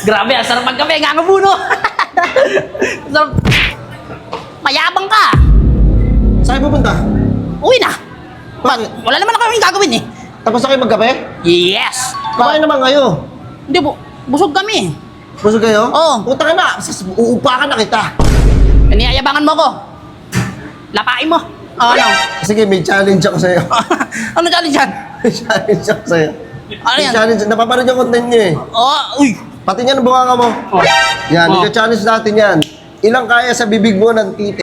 Grabe, ang sarap magkape, ngangabuno. Sarap. Mayabang ka. Saan kayo pupunta? Uwi na. Bakit? Wala naman ako yung gagawin eh. Tapos na kayo magkape? Yes. Kumain naman kayo. Hindi po, busog kami. Busog kayo? Oo. Puta ka na. Uupakan na kita. Niyayabangan mo ko. Lapain mo. Ano? Sige, may challenge ako sa'yo. Ano challenge yan? May challenge ako sa'yo. Ano May yan? challenge. Napapanood yung content niyo eh. Uy. Pati niyan ang bunganga mo. Oh. Yan, Oh. ika-challenge natin yan. Ilang kaya sa bibig mo ng titi?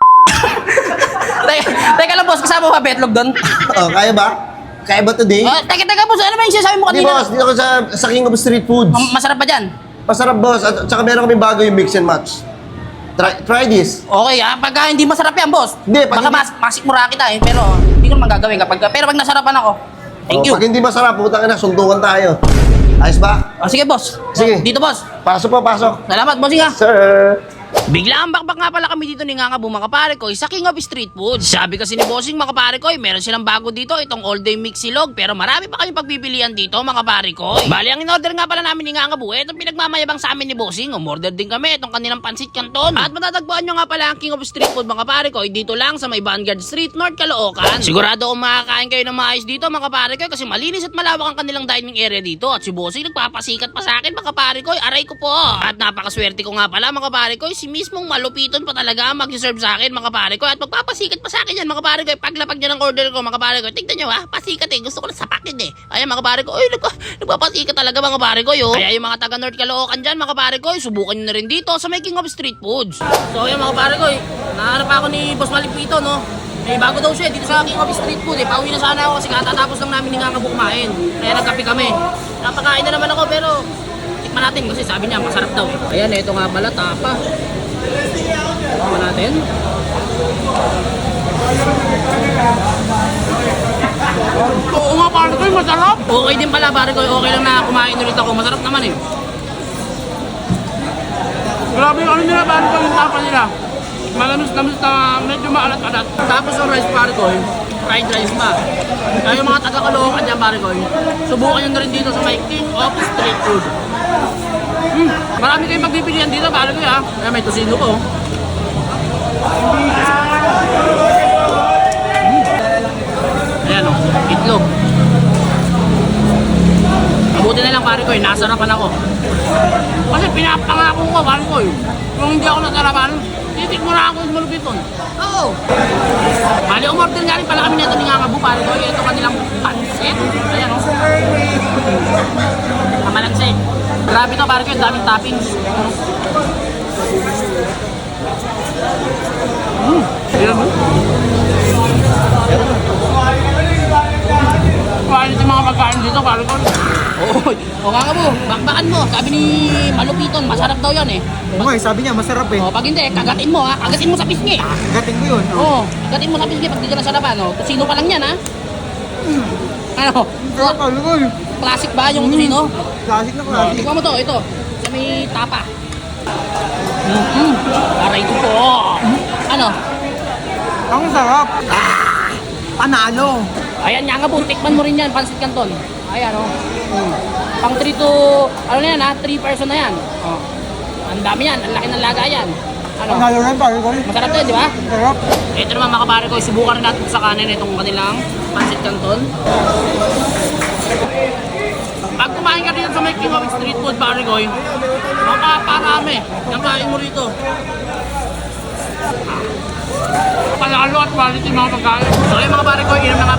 Teka lang, boss. Kasama mo ba betlog doon? Oh, kaya ba? Kaya ba today? Teka, boss. Ano ba yung sinasabi mo Hindi kanina? boss, dito ako sa King of Street Foods. Masarap ba dyan? Masarap boss, at saka meron kami bago yung mix and match. Try this. Okay pagka hindi masarap yan, boss. Hindi, pag Baka hindi- masikmura kita eh, pero hindi ko naman gagawin pero pag nasarapan ako, thank you. Pag hindi masarap, putang ina, suntukan tayo. Ayos ba? Sige, boss. Sige. Dito, boss. Pasok po, pasok. Salamat, bossing ha. Sir. Bigla ang bakbak nga pala kami dito ni Ngangabu mga pare ko sa King of Street Food. Sabi kasi ni Bossing mga pare ko, meron silang bago dito itong all day mix silog pero marami pa kayong pagpipilian dito mga pare ko. Bali ang in-order nga pala namin ni Ngangabu, itong pinagmamayabang sa amin ni Bossing. Umorder din kami itong kanilang pansit canton. At matatagpuan nyo nga pala ang King of Street Food mga pare ko dito lang sa may Vanguard Street, North Caloocan. Sigurado kung makakain kayo ng maayos dito mga pare ko kasi malinis at malawak ang kanilang dining area dito. At si Bossing nagpapasikat pa sa akin mga pare ko, aray ko po. At napakaswerte ko nga pala mga pare ko, si mismong malupiton pa talaga mag-serve sa akin mga pare ko at magpapasikat pa sa akin yan mga pare ko. Paglapag niya ng order ko mga pare ko, tignan nyo pasikat eh, gusto ko na sapakin eh. Ayan mga pare ko, nagpapasikat talaga mga pare ko yo. Kaya yung mga taga North Caloocan dyan mga pare ko, subukan nyo na rin dito sa King of Street Foods. So ayan mga pare ko, nahanap ako ni Boss Malipito no. Bago daw siya dito sa King of Street Food pauwi na sana ako kasi katatapos lang namin ni Ngangabu kumain. Kaya nagkape kami. Napakain na naman ako pero tikman natin kasi sabi niya masarap daw eh. Ayan, ito nga pala, tapa. Tikman natin. Oo nga pare ko, masarap. Okay din pala pare ko, okay lang na kumain ulit ako. Masarap naman eh. Grabe yung ano nila pare ko, yung tapa nila. Malamis-lamis na medyo maalat-alat. Tapos yung rice pare ko, fried rice pa. Kaya yung mga taga-Caloocan dyan pare ko, subukan nyo na rin dito sa my King of Street Food. Marami kayong pagpipilian dito pare ko ha. Kaya may tosino ko. Ayan o, itlog. Mabuti na lang pare ko, nasarapan ako. Kasi pinapangako ko pare ko kung hindi ako nasarapan, titik mo na ako sa malupiton. Oo. Bali, umorder nga rin pala kami nito ni Ngangabu pare ko. Ito kanilang pansit. Ayan o. Kamalagsit. Grabe to pare ko, yung daming toppings. Ayan mo. Kuhain ito yung mga pagkain dito pare ko. Oo nga mo, bakbakan mo. Sabi ni Malupiton, masarap daw yan eh. Oo nga, sabi niya masarap eh. Pag hindi, kagatin mo ha. Kagatin mo sa pisngi. Gating ko yun. Oo, kagatin mo sa pisngi pag di ka nasarapan. Tusino pa lang yan ha. Ano? Sarap alugol. Classic ba yung tusino? Classic na classic. Tignan mo to, ito. Sa may tapa. Aray ko po. Ano? Ang sarap. Panalo. Ayan nga po, tikman mo rin yan, pansit canton. Ayan o. Pang 3 to, ano na yan ha, 3 person na yan. Ang dami yan, ang laki ng laga yan. Ano? Panalo rin pare ko. Masarap to, di ba? Sarap. Ito naman mga kapare ko, subukan rin natin sa kanin itong kanilang pansit canton. Pag kumain ka dito sa may King of Street Food, pare ko, makaparami. Ang kain mo rito. Panalo at quality mga pagkain. So yung mga pare ko, inom na